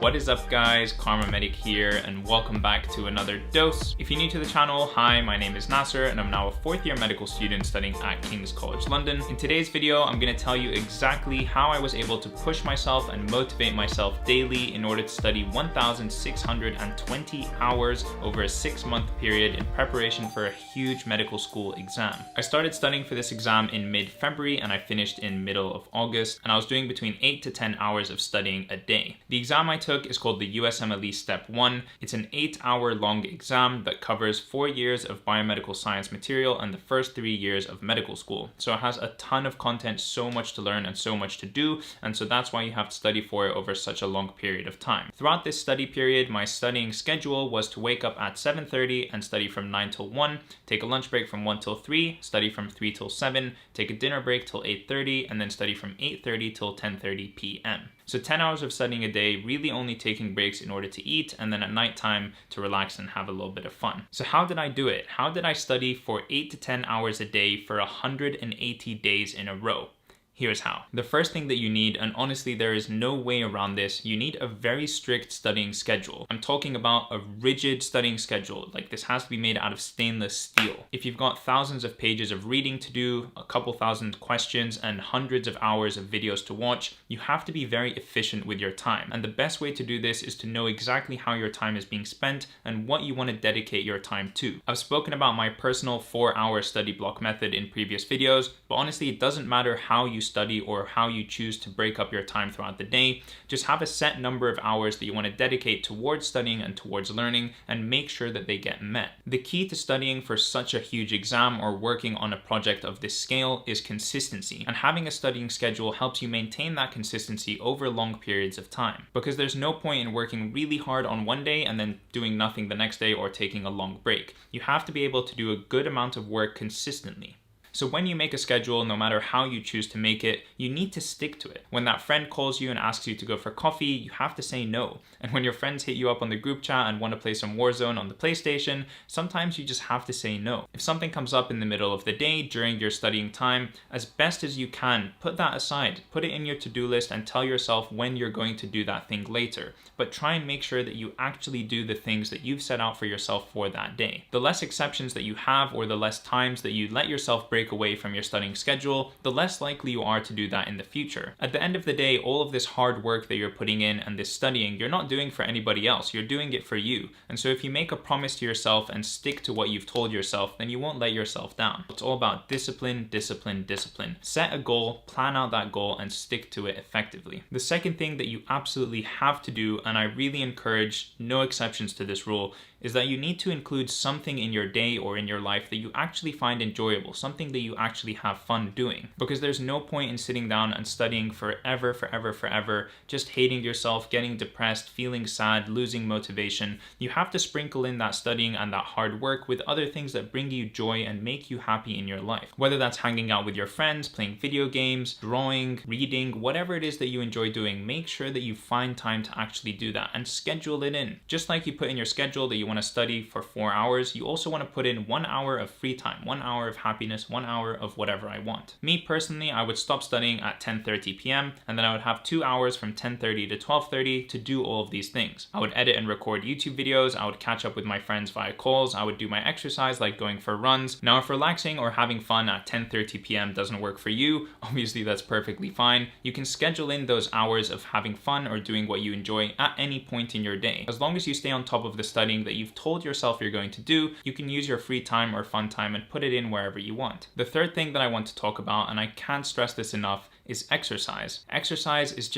What is up guys, Kharma Medic here and welcome back to another dose. If you're new to the channel, hi, my name is Nasser and I'm now a fourth year medical student studying at King's College London. In today's video, I'm going to tell you exactly how I was able to push myself and motivate myself daily in order to study 1,620 hours over a 6-month period in preparation for a huge medical school exam. I started studying for this exam in mid-February and I finished in middle of August, and I was doing between 8 to 10 hours of studying a day. The exam I took is called the USMLE Step 1. It's an 8-hour long exam that covers 4 years of biomedical science material and the first 3 years of medical school. So it has a ton of content, so much to learn and so much to do, and so that's why you have to study for it over such a long period of time. Throughout this study period, my studying schedule was to wake up at 7:30 and study from 9 till 1, take a lunch break from 1 till 3, study from 3 till 7, take a dinner break till 8:30, and then study from 8:30 till 10:30 p.m. So 10 hours of studying a day, really only taking breaks in order to eat, and then at night time to relax and have a little bit of fun. So how did I do it? How did I study for 8 to 10 hours a day for 180 days in a row? Here's how. The first thing that you need, and honestly there is no way around this, you need a very strict studying schedule. I'm talking about a rigid studying schedule, like this has to be made out of stainless steel. If you've got thousands of pages of reading to do, a couple thousand questions, and hundreds of hours of videos to watch, you have to be very efficient with your time. And the best way to do this is to know exactly how your time is being spent and what you want to dedicate your time to. I've spoken about my personal 4-hour study block method in previous videos, but honestly it doesn't matter how you study or how you choose to break up your time throughout the day. Just have a set number of hours that you want to dedicate towards studying and towards learning, and make sure that they get met. The key to studying for such a huge exam or working on a project of this scale is consistency, and having a studying schedule helps you maintain that consistency over long periods of time, because there's no point in working really hard on one day and then doing nothing the next day or taking a long break. You have to be able to do a good amount of work consistently. So when you make a schedule, no matter how you choose to make it, you need to stick to it. When that friend calls you and asks you to go for coffee, you have to say no. And when your friends hit you up on the group chat and want to play some Warzone on the PlayStation, sometimes you just have to say no. If something comes up in the middle of the day during your studying time, as best as you can, put that aside. Put it in your to-do list and tell yourself when you're going to do that thing later. But try and make sure that you actually do the things that you've set out for yourself for that day. The less exceptions that you have, or the less times that you let yourself break away from your studying schedule, the less likely you are to do that in the future. At the end of the day, all of this hard work that you're putting in and this studying, you're not doing for anybody else, you're doing it for you. And so if you make a promise to yourself and stick to what you've told yourself, then you won't let yourself down. It's all about discipline, discipline, discipline. Set a goal, plan out that goal, and stick to it effectively. The second thing that you absolutely have to do, and I really encourage no exceptions to this rule, is that you need to include something in your day or in your life that you actually find enjoyable, something that you actually have fun doing. Because there's no point in sitting down and studying forever, just hating yourself, getting depressed, feeling sad, losing motivation. You have to sprinkle in that studying and that hard work with other things that bring you joy and make you happy in your life. Whether that's hanging out with your friends, playing video games, drawing, reading, whatever it is that you enjoy doing, make sure that you find time to actually do that and schedule it in. Just like you put in your schedule that you want to study for 4 hours, you also want to put in 1 hour of free time, 1 hour of happiness, 1 hour of whatever I want. Me personally, I would stop studying at 10:30 p.m. and then I would have 2 hours from 10:30 to 12:30 to do all of these things. I would edit and record YouTube videos, I would catch up with my friends via calls, I would do my exercise like going for runs. Now if relaxing or having fun at 10:30 p.m. doesn't work for you, obviously that's perfectly fine. You can schedule in those hours of having fun or doing what you enjoy at any point in your day. As long as you stay on top of the studying that you've told yourself you're going to do, you can use your free time or fun time and put it in wherever you want. The third thing that I want to talk about, and I can't stress this enough, is exercise. Exercise is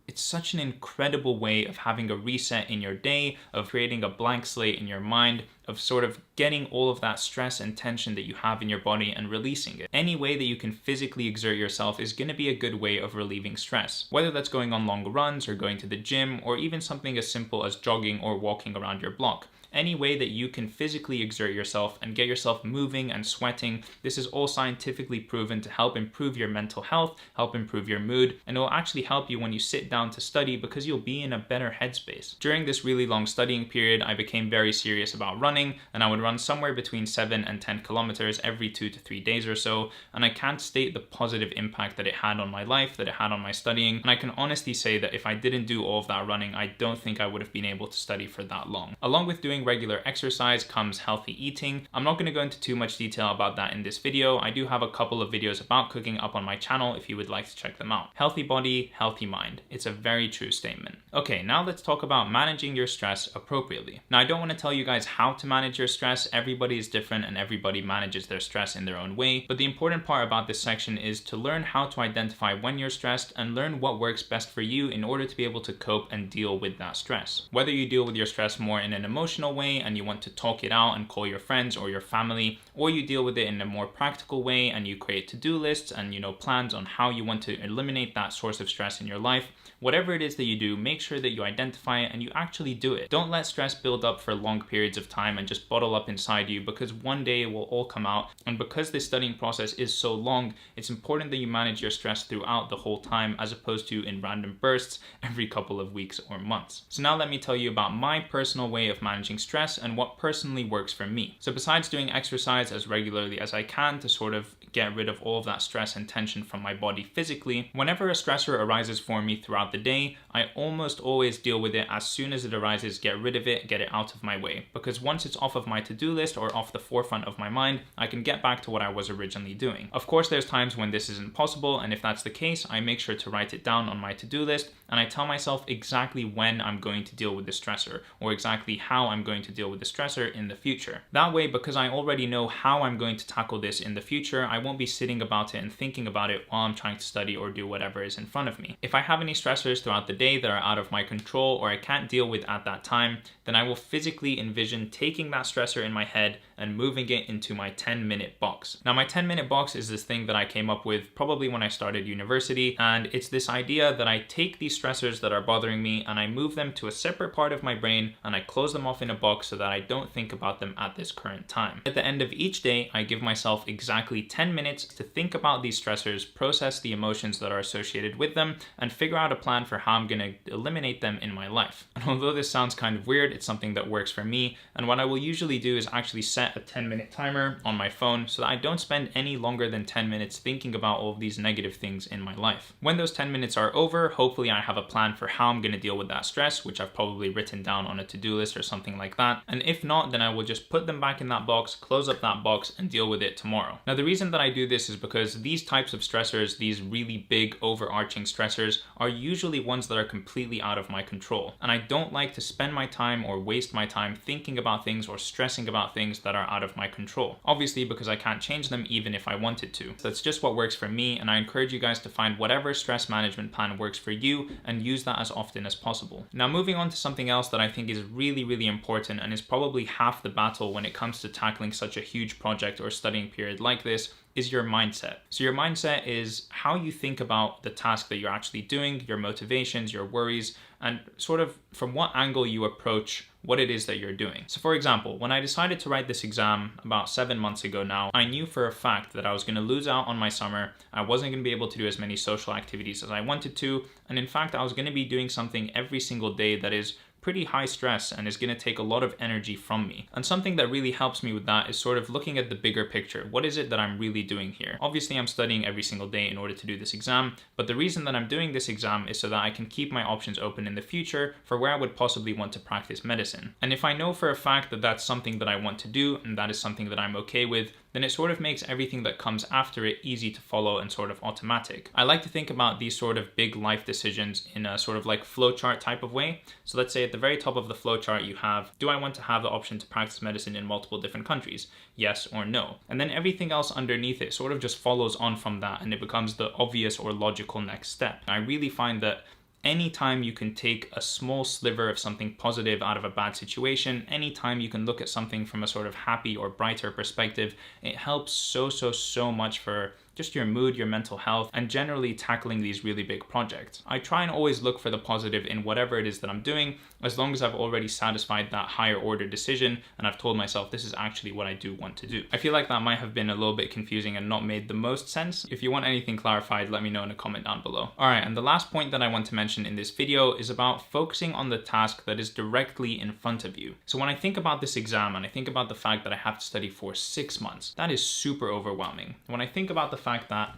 it's such an incredible way of having a reset in your day, of creating a blank slate in your mind, of sort of getting all of that stress and tension that you have in your body and releasing it. Any way that you can physically exert yourself is going to be a good way of relieving stress. Whether that's going on long runs or going to the gym, or even something as simple as jogging or walking around your block. Any way that you can physically exert yourself and get yourself moving and sweating, this is all scientifically proven to help improve your mental health, help improve your mood, and it will actually help you when you sit down to study because you'll be in a better headspace. During this really long studying period, I became very serious about running, and I would run somewhere between 7 and 10 kilometers every 2 to 3 days or so, and I can't state the positive impact that it had on my life, that it had on my studying, and I can honestly say that if I didn't do all of that running, I don't think I would have been able to study for that long. Along with doing regular exercise comes healthy eating. I'm not going to go into too much detail about that in this video. I do have a couple of videos about cooking up on my channel if you would like to check them out. Healthy body, healthy mind. It's a very true statement. Okay, now let's talk about managing your stress appropriately. Now, I don't want to tell you guys how to manage your stress. Everybody is different and everybody manages their stress in their own way. But the important part about this section is to learn how to identify when you're stressed and learn what works best for you in order to be able to cope and deal with that stress. Whether you deal with your stress more in an emotional way and you want to talk it out and call your friends or your family, or you deal with it in a more practical way and you create to-do lists and plans on how you want to eliminate that source of stress in your life, whatever it is that you do, make sure that you identify it and you actually do it. Don't let stress build up for long periods of time and just bottle up inside you, because one day it will all come out. And because this studying process is so long, it's important that you manage your stress throughout the whole time as opposed to in random bursts every couple of weeks or months. So now let me tell you about my personal way of managing stress and what personally works for me. So besides doing exercise as regularly as I can to sort of get rid of all of that stress and tension from my body physically, whenever a stressor arises for me throughout the day, I almost always deal with it as soon as it arises, get rid of it, get it out of my way. Because once it's off of my to-do list or off the forefront of my mind, I can get back to what I was originally doing. Of course, there's times when this isn't possible, and if that's the case, I make sure to write it down on my to-do list, and I tell myself exactly when I'm going to deal with the stressor, or exactly how I'm going to deal with the stressor in the future. That way, because I already know how I'm going to tackle this in the future, I won't be sitting about it and thinking about it while I'm trying to study or do whatever is in front of me. If I have any stressors throughout the day that are out of my control or I can't deal with at that time, then I will physically envision taking that stressor in my head and moving it into my 10-minute box. Now, my 10-minute box is this thing that I came up with probably when I started university, and it's this idea that I take these stressors that are bothering me and I move them to a separate part of my brain and I close them off in a box so that I don't think about them at this current time. At the end of each day, I give myself exactly 10 minutes to think about these stressors, process the emotions that are associated with them, and figure out a plan for how I'm going to eliminate them in my life. And although this sounds kind of weird, it's something that works for me, and what I will usually do is actually set a 10-minute timer on my phone so that I don't spend any longer than 10 minutes thinking about all of these negative things in my life. When those 10 minutes are over, hopefully I have a plan for how I'm going to deal with that stress, which I've probably written down on a to-do list or something like that. And if not, then I will just put them back in that box, close up that box, and deal with it tomorrow. Now, the reason that I do this is because these types of stressors, these really big overarching stressors, are usually ones that are completely out of my control. And I don't like to spend my time or waste my time thinking about things or stressing about things that are out of my control. Obviously, because I can't change them even if I wanted to. That's just what works for me, and I encourage you guys to find whatever stress management plan works for you and use that as often as possible. Now, moving on to something else that I think is really, really important and is probably half the battle when it comes to tackling such a huge project or studying period like this, is your mindset. So your mindset is how you think about the task that you're actually doing, your motivations, your worries, and sort of from what angle you approach what it is that you're doing. So for example, when I decided to write this exam about 7 months ago now, I knew for a fact that I was going to lose out on my summer. I wasn't going to be able to do as many social activities as I wanted to. And in fact, I was going to be doing something every single day that is pretty high stress and is going to take a lot of energy from me. And something that really helps me with that is sort of looking at the bigger picture. What is it that I'm really doing here? Obviously, I'm studying every single day in order to do this exam, but the reason that I'm doing this exam is so that I can keep my options open in the future for where I would possibly want to practice medicine. And if I know for a fact that that's something that I want to do and that is something that I'm okay with, then it sort of makes everything that comes after it easy to follow and sort of automatic. I like to think about these sort of big life decisions in a sort of like flowchart type of way. So let's say at the very top of the flowchart you have, do I want to have the option to practice medicine in multiple different countries? Yes or no. And then everything else underneath it sort of just follows on from that, and it becomes the obvious or logical next step. I really find that anytime you can take a small sliver of something positive out of a bad situation, anytime you can look at something from a sort of happy or brighter perspective, it helps so much for just your mood, your mental health, and generally tackling these really big projects. I try and always look for the positive in whatever it is that I'm doing, as long as I've already satisfied that higher order decision and I've told myself this is actually what I do want to do. I feel like that might have been a little bit confusing and not made the most sense. If you want anything clarified, let me know in a comment down below. All right, and the last point that I want to mention in this video is about focusing on the task that is directly in front of you. So when I think about this exam and I think about the fact that I have to study for 6 months, that is super overwhelming. When I think about the fact that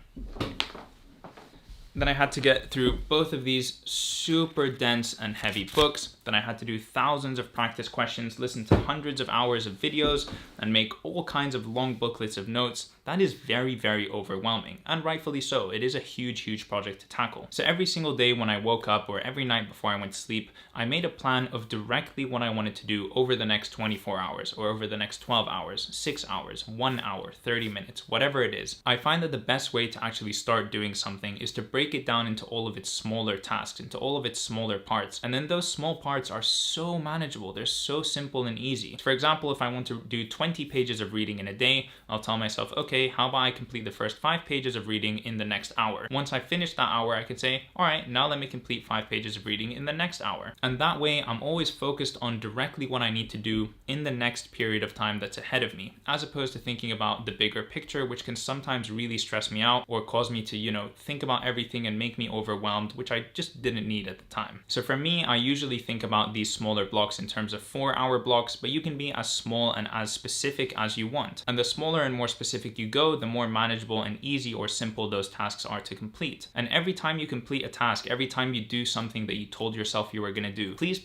then I had to get through both of these super dense and heavy books, then I had to do thousands of practice questions, listen to hundreds of hours of videos, and make all kinds of long booklets of notes. That is very, very overwhelming, and rightfully so. It is a huge project to tackle. So every single day when I woke up or every night before I went to sleep, I made a plan of directly what I wanted to do over the next 24 hours or over the next 12 hours, 6 hours, 1 hour, 30 minutes, whatever it is. I find that the best way to actually start doing something is to break it down into all of its smaller tasks, into all of its smaller parts. And then those small parts are so manageable. They're so simple and easy. For example, if I want to do 20 pages of reading in a day, I'll tell myself, okay, how about I complete the first 5 pages of reading in the next hour? Once I finish that hour, I could say, all right, now let me complete 5 pages of reading in the next hour. And that way, I'm always focused on directly what I need to do in the next period of time that's ahead of me, as opposed to thinking about the bigger picture, which can sometimes really stress me out or cause me to, think about everything and make me overwhelmed, which I just didn't need at the time. So for me, I usually think about these smaller blocks in terms of 4-hour blocks, but you can be as small and as specific as you want. And the smaller and more specific you go, the more manageable and easy or simple those tasks are to complete. And every time you complete a task, every time you do something that you told yourself you were gonna do, please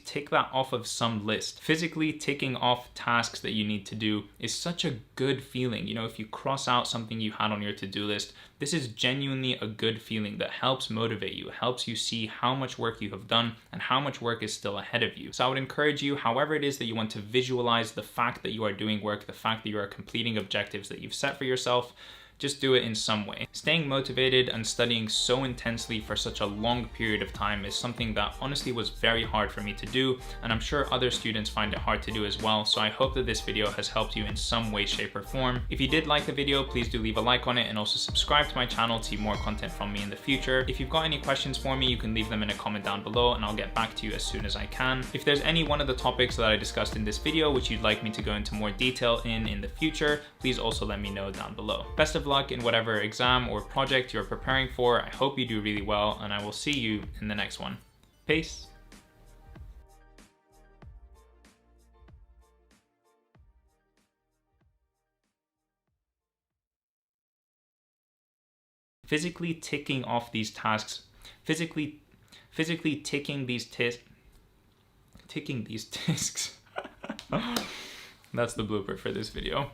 tick that off of some list. Physically ticking off tasks that you need to do is such a good feeling. If you cross out something you had on your to-do list, this is genuinely a good feeling that helps motivate you, helps you see how much work you have done and how much work is still ahead of you. So I would encourage you, however it is that you want to visualize the fact that you are doing work, the fact that you are completing objectives that you've set for yourself, just do it in some way. Staying motivated and studying so intensely for such a long period of time is something that honestly was very hard for me to do, and I'm sure other students find it hard to do as well, so I hope that this video has helped you in some way, shape, or form. If you did like the video, please do leave a like on it and also subscribe to my channel to see more content from me in the future. If you've got any questions for me, you can leave them in a comment down below and I'll get back to you as soon as I can. If there's any one of the topics that I discussed in this video which you'd like me to go into more detail in the future, please also let me know down below. Best of luck in whatever exam or project you're preparing for. I hope you do really well, and I will see you in the next one. Peace. Physically ticking off these tasks, physically ticking these tasks. That's the blooper for this video.